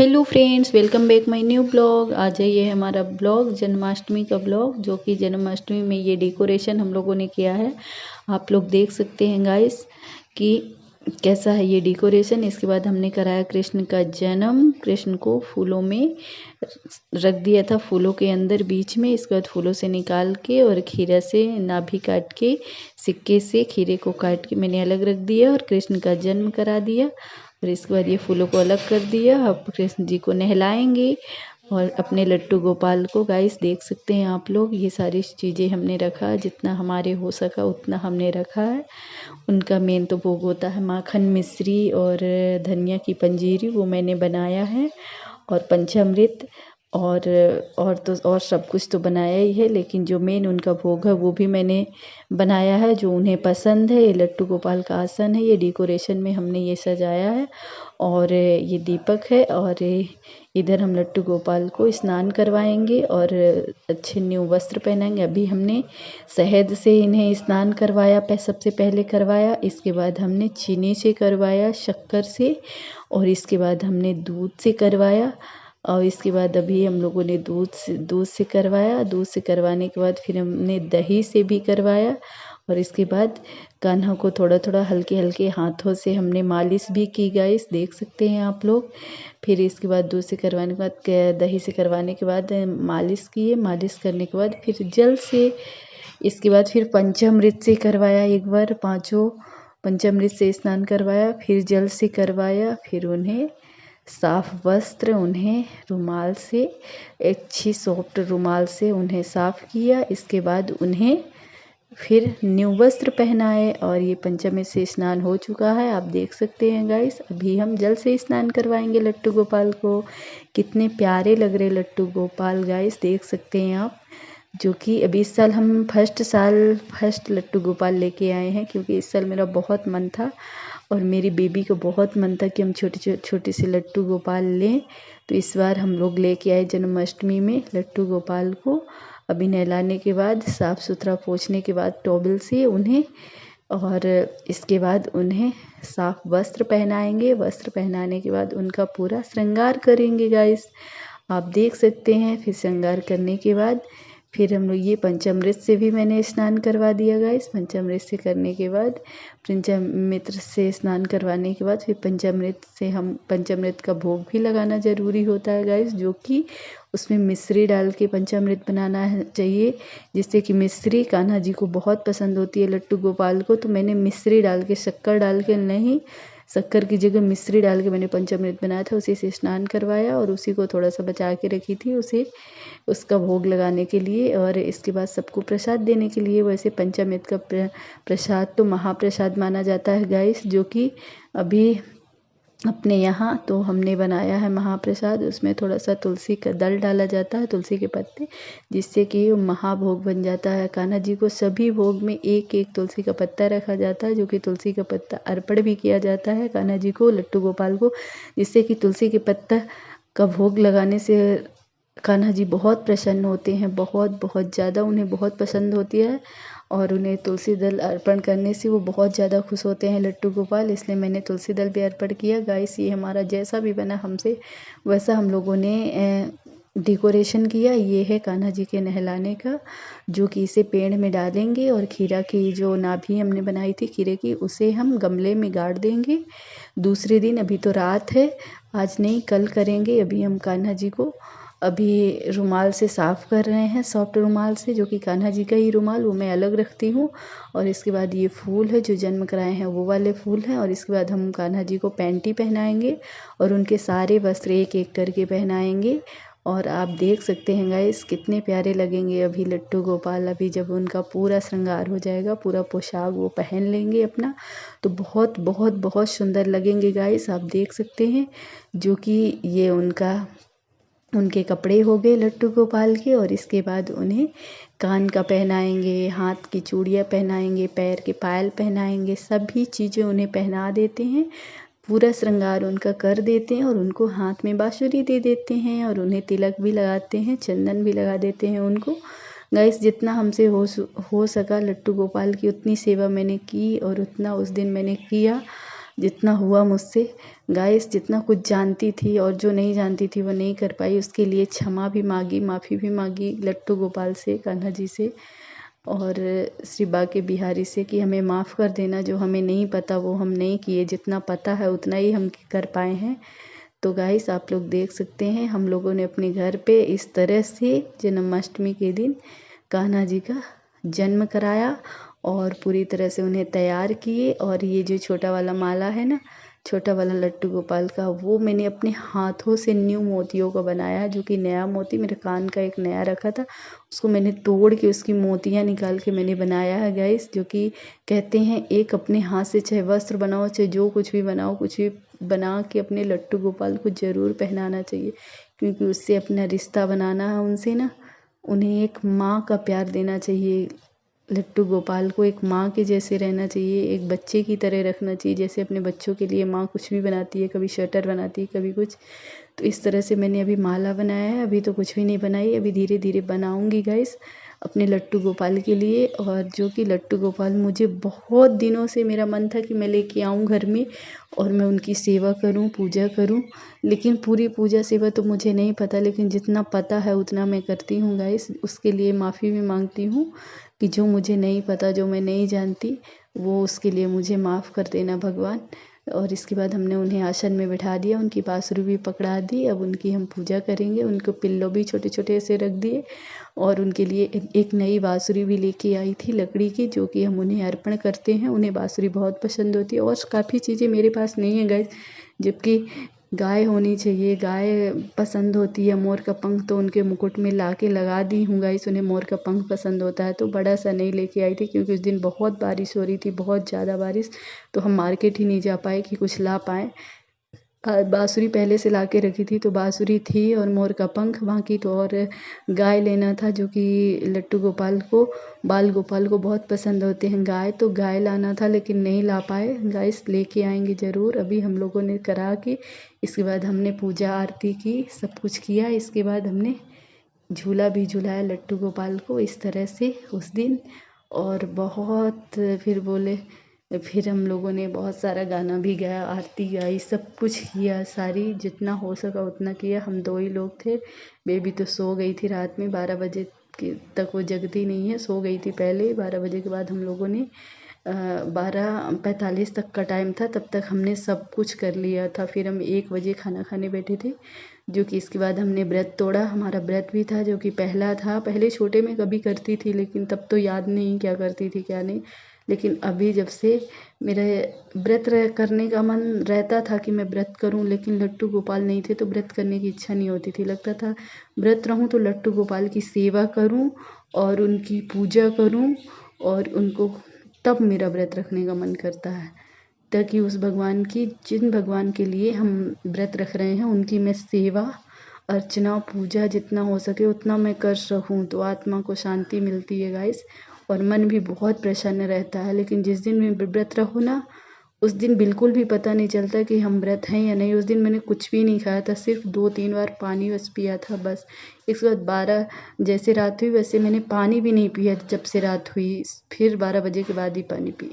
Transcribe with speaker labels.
Speaker 1: Hello friends, welcome back my new blog. आज है ये हमारा ब्लॉग जन्माष्टमी का ब्लॉग, जो कि जन्माष्टमी में ये डेकोरेशन हम लोगों ने किया है। आप लोग देख सकते हैं गाइस कि कैसा है ये डेकोरेशन। इसके बाद हमने कराया कृष्ण का जन्म। कृष्ण को फूलों में रख दिया था, फूलों के अंदर बीच में। इसके बाद फूलों से निकाल के और खीरा से नाभि काट के, सिक्के से खीरे को काट के मैंने अलग रख दिया और कृष्ण का जन्म करा दिया। और इसके बाद ये फूलों को अलग कर दिया। अब कृष्ण जी को नहलाएंगे और अपने लट्टू गोपाल को। गाइस देख सकते हैं आप लोग, ये सारी चीज़ें हमने रखा, जितना हमारे हो सका उतना हमने रखा है। उनका मेन तो भोग होता है माखन मिश्री और धनिया की पंजीरी, वो मैंने बनाया है। और पंचामृत और सब कुछ तो बनाया ही है, लेकिन जो मेन उनका भोग है वो भी मैंने बनाया है, जो उन्हें पसंद है। ये लट्टू गोपाल का आसन है, ये डेकोरेशन में हमने ये सजाया है। और ये दीपक है। और इधर हम लट्टू गोपाल को स्नान करवाएंगे और अच्छे न्यू वस्त्र पहनाएंगे। अभी हमने शहद से इन्हें स्नान करवाया, सबसे पहले करवाया। इसके बाद हमने चीनी से करवाया, शक्कर से, और इसके बाद हमने दूध से करवाया। और इसके बाद अभी हम लोगों ने दूध से करवाया। दूध से करवाने के बाद फिर हमने दही से भी करवाया। और इसके बाद कान्हा को थोड़ा थोड़ा हल्के हल्के हाथों से हमने मालिश भी की। गाइस देख सकते हैं आप लोग। फिर इसके बाद दूध से करवाने के बाद, दही से करवाने के बाद मालिश किए। मालिश करने के बाद फिर जल से, इसके बाद फिर पंचामृत से करवाया एक बार, पाँचों पंचामृत से स्नान करवाया। फिर जल से करवाया। फिर उन्हें साफ वस्त्र, उन्हें रुमाल से, अच्छी सॉफ्ट रुमाल से उन्हें साफ किया। इसके बाद उन्हें फिर न्यू वस्त्र पहनाए। और ये पंचामृत से स्नान हो चुका है, आप देख सकते हैं गाइस। अभी हम जल से स्नान करवाएंगे लट्टू गोपाल को। कितने प्यारे लग रहे लट्टू गोपाल गाइस, देख सकते हैं आप। जो कि अभी इस साल हम फर्स्ट लट्टू गोपाल लेके आए हैं, क्योंकि इस साल मेरा बहुत मन था और मेरी बेबी को बहुत मन था कि हम छोटे से लट्टू गोपाल लें। तो इस बार हम लोग लेके आए जन्माष्टमी में लट्टू गोपाल को। अभी नहलाने के बाद, साफ़ सुथरा पोंछने के बाद टॉवल से उन्हें, और इसके बाद उन्हें साफ वस्त्र पहनाएंगे। वस्त्र पहनाने के बाद उनका पूरा श्रृंगार करेंगे गाइस, आप देख सकते हैं। फिर श्रृंगार करने के बाद फिर हम लोग ये पंचामृत से भी मैंने स्नान करवा दिया गाइस। पंचामृत से करने के बाद, पंचामृत से स्नान करवाने के बाद फिर पंचामृत का भोग भी लगाना ज़रूरी होता है गाइस, जो कि उसमें मिश्री डाल के पंचामृत बनाना चाहिए, जिससे कि मिश्री कान्हा जी को बहुत पसंद होती है लट्टू गोपाल को। तो मैंने मिश्री डाल के, शक्कर डाल के नहीं, शक्कर की जगह मिश्री डाल के मैंने पंचामृत बनाया था। उसी से स्नान करवाया और उसी को थोड़ा सा बचा के रखी थी, उसे उसका भोग लगाने के लिए। और इसके बाद सबको प्रसाद देने के लिए। वैसे पंचामृत का प्रसाद तो महाप्रसाद माना जाता है गाइस, जो कि अभी अपने यहाँ तो हमने बनाया है महाप्रसाद। उसमें थोड़ा सा तुलसी का दल डाला जाता है, तुलसी के पत्ते, जिससे कि महाभोग बन जाता है। कान्हा जी को सभी भोग में एक एक तुलसी का पत्ता रखा जाता है, जो कि तुलसी का पत्ता अर्पण भी किया जाता है कान्हा जी को, लट्टू गोपाल को, जिससे कि तुलसी के पत्ता का भोग लगाने से कान्हा जी बहुत प्रसन्न होते हैं, बहुत बहुत ज़्यादा उन्हें बहुत पसंद होती है। और उन्हें तुलसी दल अर्पण करने से वो बहुत ज़्यादा खुश होते हैं लट्टू गोपाल, इसलिए मैंने तुलसी दल भी अर्पण किया। गाइस ये हमारा जैसा भी बना हमसे वैसा हम लोगों ने डेकोरेशन किया। ये है कान्हा जी के नहलाने का, जो कि इसे पेड़ में डालेंगे। और खीरा की जो नाभि हमने बनाई थी खीरे की, उसे हम गमले में गाड़ देंगे दूसरे दिन। अभी तो रात है, आज नहीं कल करेंगे। अभी हम कान्हा जी को अभी रुमाल से साफ़ कर रहे हैं, सॉफ्ट रुमाल से, जो कि कान्हा जी का ही रुमाल, वो मैं अलग रखती हूँ। और इसके बाद ये फूल है जो जन्म कराए हैं, वो वाले फूल हैं। और इसके बाद हम कान्हा जी को पैंटी पहनाएंगे और उनके सारे वस्त्र एक एक करके पहनाएंगे। और आप देख सकते हैं गाइस कितने प्यारे लगेंगे अभी लट्टू गोपाल। अभी जब उनका पूरा श्रृंगार हो जाएगा, पूरा पोशाक वो पहन लेंगे अपना, तो बहुत बहुत बहुत सुंदर लगेंगे गाइस, आप देख सकते हैं। जो कि ये उनके कपड़े हो गए लट्टू गोपाल के। और इसके बाद उन्हें कान का पहनाएंगे, हाथ की चूड़ियाँ पहनाएंगे, पैर के पायल पहनाएंगे, सभी चीज़ें उन्हें पहना देते हैं, पूरा श्रृंगार उनका कर देते हैं। और उनको हाथ में बांसुरी दे देते हैं और उन्हें तिलक भी लगाते हैं, चंदन भी लगा देते हैं उनको। गाइस जितना हमसे हो सका लट्टू गोपाल की उतनी सेवा मैंने की और उतना उस दिन मैंने किया। जितना हुआ मुझसे गाइस, जितना कुछ जानती थी और जो नहीं जानती थी वो नहीं कर पाई, उसके लिए क्षमा भी मांगी, माफ़ी भी मांगी लट्टू गोपाल से, कान्हा जी से और श्री बांके बिहारी से कि हमें माफ़ कर देना, जो हमें नहीं पता वो हम नहीं किए, जितना पता है उतना ही हम कर पाए हैं। तो गाइस आप लोग देख सकते हैं हम लोगों ने अपने घर पे इस तरह से जन्माष्टमी के दिन कान्हा जी का जन्म कराया और पूरी तरह से उन्हें तैयार किए। और ये जो छोटा वाला माला है ना, छोटा वाला लट्टू गोपाल का, वो मैंने अपने हाथों से न्यू मोतियों का बनाया है, जो कि नया मोती मेरे कान का एक नया रखा था, उसको मैंने तोड़ के उसकी मोतियाँ निकाल के मैंने बनाया है गाइस। जो कि कहते हैं एक अपने हाथ से चाहे वस्त्र बनाओ, चाहे जो कुछ भी बनाओ, कुछ भी बना के अपने लट्टू गोपाल को ज़रूर पहनाना चाहिए, क्योंकि उससे अपना रिश्ता बनाना है उनसे ना, उन्हें एक माँ का प्यार देना चाहिए। लट्टू गोपाल को एक माँ के जैसे रहना चाहिए, एक बच्चे की तरह रखना चाहिए, जैसे अपने बच्चों के लिए माँ कुछ भी बनाती है, कभी स्वेटर बनाती है, कभी कुछ। तो इस तरह से मैंने अभी माला बनाया है, अभी तो कुछ भी नहीं बनाई, अभी धीरे धीरे बनाऊंगी गाइस अपने लट्टू गोपाल के लिए। और जो कि लट्टू गोपाल मुझे बहुत दिनों से मेरा मन था कि मैं लेके आऊँ घर में और मैं उनकी सेवा करूँ, पूजा करूँ, लेकिन पूरी पूजा सेवा तो मुझे नहीं पता, लेकिन जितना पता है उतना मैं करती हूँ गाइस। उसके लिए माफ़ी भी मांगती हूँ कि जो मुझे नहीं पता, जो मैं नहीं जानती, वो उसके लिए मुझे माफ़ कर देना भगवान। और इसके बाद हमने उन्हें आसन में बिठा दिया, उनकी बांसुरी भी पकड़ा दी, अब उनकी हम पूजा करेंगे। उनको पिल्लो भी छोटे छोटे ऐसे रख दिए और उनके लिए एक नई बांसुरी भी लेके आई थी लकड़ी की, जो कि हम उन्हें अर्पण करते हैं। उन्हें बांसुरी बहुत पसंद होती है और काफ़ी चीज़ें मेरे पास नहीं है गाइस, जबकि गाय होनी चाहिए, गाय पसंद होती है। मोर का पंख तो उनके मुकुट में ला के लगा दी हूँ गाइस, उन्हें मोर का पंख पसंद होता है। तो बड़ा सा नहीं लेके आई थी क्योंकि उस दिन बहुत बारिश हो रही थी, बहुत ज़्यादा बारिश, तो हम मार्केट ही नहीं जा पाए कि कुछ ला पाएँ। बांसुरी पहले से ला के रखी थी, तो बांसुरी थी और मोर का पंख बाकी तो, और गाय लेना था, जो कि लट्टू गोपाल को, बाल गोपाल को बहुत पसंद होते हैं गाय, तो गाय लाना था लेकिन नहीं ला पाए गाइस, लेके आएंगे ज़रूर। अभी हम लोगों ने करा के इसके बाद हमने पूजा आरती की, सब कुछ किया, इसके बाद हमने झूला भी झुलाया लट्टू गोपाल को इस तरह से उस दिन। और बहुत फिर बोले, फिर हम लोगों ने बहुत सारा गाना भी गाया, आरती गाई, सब कुछ किया, सारी जितना हो सका उतना किया। हम 2 ही लोग थे, बेबी तो सो गई थी रात में 12 बजे तक, वो जगती नहीं है, सो गई थी पहले। 12 बजे के बाद हम लोगों ने 12:45 तक का टाइम था, तब तक हमने सब कुछ कर लिया था। फिर हम 1 बजे खाना खाने बैठे थे, जो कि इसके बाद हमने व्रत तोड़ा। हमारा व्रत भी था, जो कि पहला था। पहले छोटे में कभी करती थी, लेकिन तब तो याद नहीं क्या करती थी क्या नहीं, लेकिन अभी जब से मेरा व्रत करने का मन रहता था कि मैं व्रत करूं, लेकिन लट्टू गोपाल नहीं थे तो व्रत करने की इच्छा नहीं होती थी। लगता था व्रत रहूं तो लट्टू गोपाल की सेवा करूं और उनकी पूजा करूं, और उनको तब मेरा व्रत रखने का मन करता है, ताकि उस भगवान की, जिन भगवान के लिए हम व्रत रख रहे हैं, उनकी मैं सेवा अर्चना पूजा जितना हो सके उतना मैं कर सकूं, तो आत्मा को शांति मिलती है गाइस, और मन भी बहुत प्रसन्न रहता है। लेकिन जिस दिन मैं व्रत रहूँ ना, उस दिन बिल्कुल भी पता नहीं चलता कि हम व्रत हैं या नहीं। उस दिन मैंने कुछ भी नहीं खाया था, सिर्फ 2-3 बार पानी बस पिया था बस। इसके बाद 12 जैसे रात हुई वैसे मैंने पानी भी नहीं पिया, जब से रात हुई फिर 12 बजे के बाद ही पानी पी।